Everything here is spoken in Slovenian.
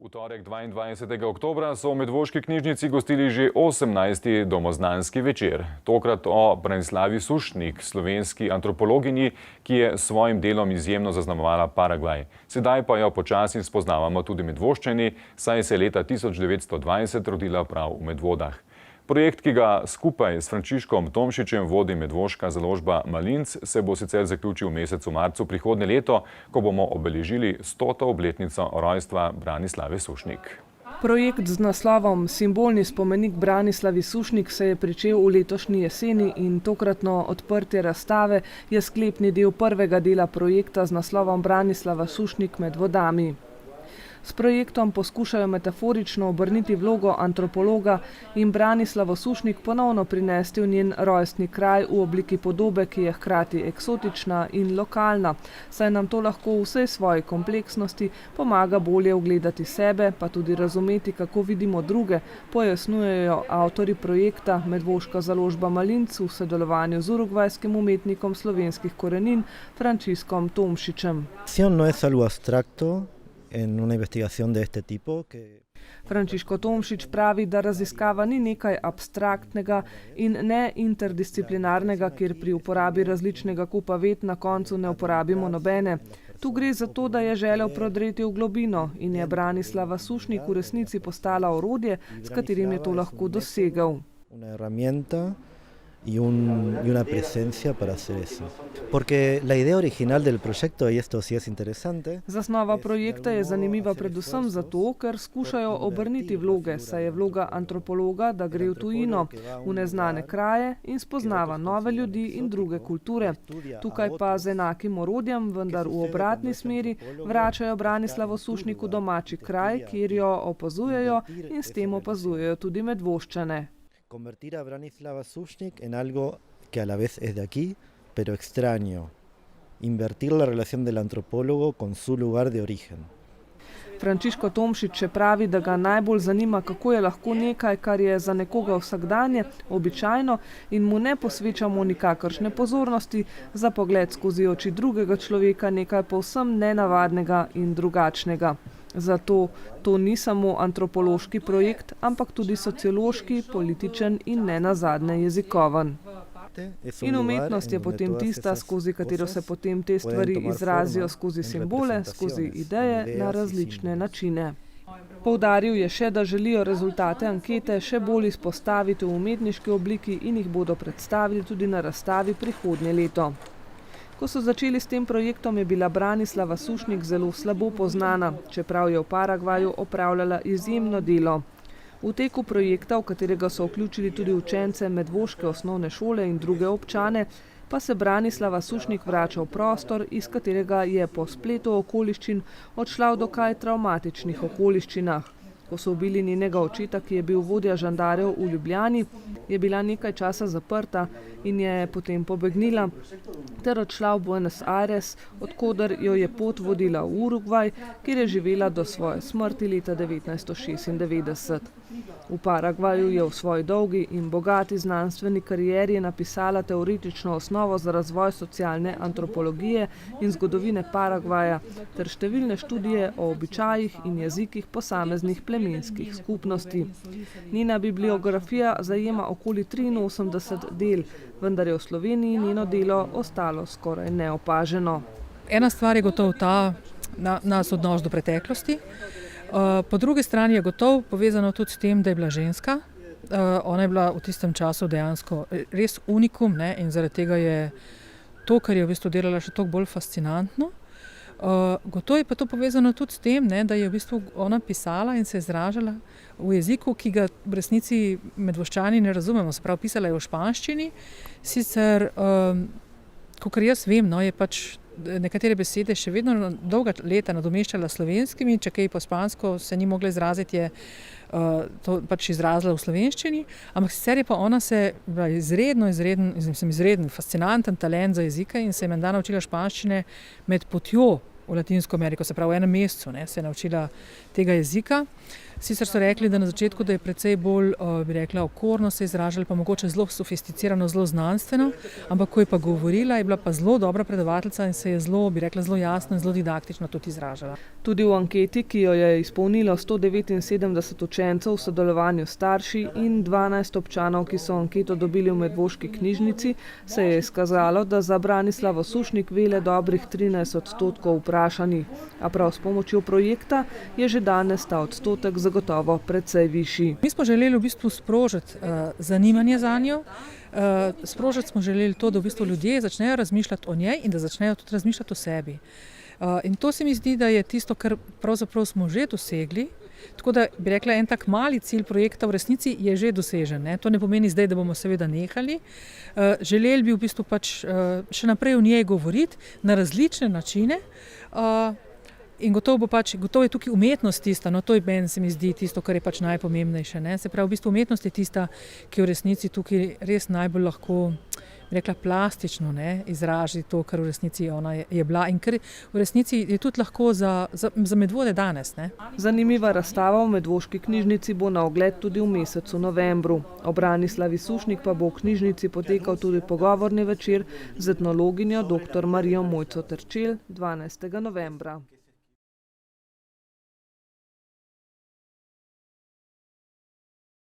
V torek 22. oktobra so v Medvoški knjižnici gostili že 18. domoznanski večer. Tokrat o Branislavi Sušnik, slovenski antropologinji, ki je s svojim delom izjemno zaznamovala Paragvaj. Sedaj pa jo počasi spoznavamo tudi Medvoščani, saj se je leta 1920 rodila prav v Medvodah. Projekt, ki ga skupaj s Frančiškom Tomšičem vodi medvoška založba Malinc, se bo sicer zaključil v mesecu marcu prihodnje leto, ko bomo obeležili 100. obletnico rojstva Branislave Sušnik. Projekt z naslovom Simbolni spomenik Branislavi Sušnik se je pričel v letošnji jeseni in tokratno odprtje razstave je sklepni del prvega dela projekta z naslovom Branislava Sušnik med vodami. S projektom poskušajo metaforično obrniti vlogo antropologa in Branislavo Sušnik ponovno prinesti v njen rojstni kraj v obliki podobe, ki je hkrati eksotična in lokalna, saj nam to lahko v vsej svoji kompleksnosti pomaga bolje ugledati sebe, pa tudi razumeti, kako vidimo druge, pojasnjujejo avtorji projekta Medvoška založba Malinc v sodelovanju z urugvajskim umetnikom slovenskih korenin Frančiškom Tomšičem. No es algo abstracto. En una investigación de este tipo que... Frančiško Tomšič pravi, da raziskava ni nekaj abstraktnega in ne interdisciplinarnega, kjer pri uporabi različnega kupa ved na koncu ne uporabimo nobene. Tu gre za to, da je želel prodreti v globino in je Branislava Sušnik v resnici postala orodje, s katerim je to lahko dosegel. Y una presencia para hacer eso. Porque la idea original del proyecto, y esto sí es interesante... Zasnova projekta je zanimiva predvsem zato, ker skušajo obrniti vloge, saj je vloga antropologa, da gre v tujino, v neznane kraje in spoznava nove ljudi in druge kulture. Tukaj pa z enakim orodjem, vendar v obratni smeri, vračajo Branislavo Sušnik v domači kraj, kjer jo opazujejo in s tem opazujejo tudi Medvoščane. Convertir a Branislava Sušnik en algo que a la vez es de aquí, pero extraño. Invertir la relación del antropólogo con su lugar de origen. Frančiško Tomšič pravi, da ga najbolj zanima, kako je lahko nekaj, kar je za nekoga vsakdanje, običajno in mu ne posvečamo nikakršne pozornosti, za pogled skozi oči drugega človeka nekaj povsem nenavadnega in drugačnega. Zato to ni samo antropološki projekt, ampak tudi sociološki, političen in nenazadnje jezikoven. In umetnost je potem tista, skozi katero se potem te stvari izrazijo skozi simbole, skozi ideje na različne načine. Poudaril je še, da želijo rezultate ankete še bolj izpostaviti v umetniški obliki in jih bodo predstavili tudi na razstavi prihodnje leto. Ko so začeli s tem projektom, je bila Branislava Sušnik zelo slabo poznana, čeprav je v Paragvaju opravljala izjemno delo. V teku projekta, v katerega so vključili tudi učence Medvoške osnovne šole in druge občane, pa se Branislava Sušnik vrača v prostor, iz katerega je po spletu okoliščin odšla v dokaj travmatičnih okoliščinah. Ko so ubili njenega očeta, ki je bil vodja žandarjev v Ljubljani, je bila nekaj časa zaprta in je potem pobegnila ter odšla v Buenos Aires, odkoder jo je pot vodila v Urugvaj, kjer je živela do svoje smrti leta 1996. V Paragvaju je v svoji dolgi in bogati znanstveni karieri napisala teoretično osnovo za razvoj socialne antropologije in zgodovine Paragvaja ter številne študije o običajih in jezikih posameznih plemenskih skupnosti. Njena bibliografija zajema okoli 83 del, vendar je v Sloveniji njeno delo ostalo skoraj neopaženo. Ena stvar je gotovo ta nas odnos do preteklosti. Po drugi strani je gotovo povezano tudi s tem, da je bila ženska. Ona je bila v tistem času dejansko res unikum, ne? In zaradi tega je to, kar je v bistvu delala, še toliko bolj fascinantno. Gotovo je pa to povezano tudi s tem, ne, da je v bistvu ona pisala in se izražala v jeziku, ki ga v resnici Medvoščani ne razumemo. Se pravi, pisala je v španščini, sicer, kakor jaz vem, no, je pač nekatere besede še vedno dolga leta nadomeščala slovenskimi, če kaj po špansko se ni mogla izraziti, je to pač izrazila v slovenščini, ampak sicer je pa ona se izreden, fascinanten talent za jezike in se je menda naučila španščine med potjo v Latinsko Ameriko, se pravi v enem mesecu, ne, se je naučila tega jezika. Sicer so rekli, da na začetku, da je precej bolj, bi rekla, okorno se izražala, pa mogoče zelo sofisticirano, zelo znanstveno, ampak ko je pa govorila, je bila pa zelo dobra predavateljica in se je zelo, bi rekla, zelo jasno in zelo didaktično tudi izražala. Tudi v anketi, ki jo je izpolnilo 179 učencev v sodelovanju s starši in 12 občanov, ki so anketo dobili v Medvoški knjižnici, se je izkazalo, da za Branislavo Sušnik ve le dobrih 13% vprašanih, a prav s pomočjo projekta je že danes ta odstotek zagotovo precej višji. Mi smo želeli v bistvu sprožiti zanimanje za njo. Sprožiti smo želeli to, da v bistvu ljudje začnejo razmišljati o njej in da začnejo tudi razmišljati o sebi. In to se mi zdi, da je tisto, kar pravzaprav smo že dosegli. Tako da bi rekla, en tak mali cilj projekta v resnici je že dosežen. Ne? To ne pomeni zdaj, da bomo seveda nehali. Želeli bi v bistvu pač še naprej o njej govoriti na različne načine. In gotovo je tukaj umetnost tista, no to je meni se mi zdi tisto, kar je pač najpomembnejše. Ne? Se pravi, v bistvu umetnost je tista, ki v resnici tukaj res najbolj lahko, rekla, plastično, ne, izraži to, kar v resnici ona je bila in kar v resnici je tudi lahko za Medvode danes. Ne. Zanimiva razstava v Medvoški knjižnici bo na ogled tudi v mesecu novembru. O Branislavi Sušnik pa bo v knjižnici potekal tudi pogovorni večer z etnologinjo dr. Marijo Mojco Terčelj 12. novembra.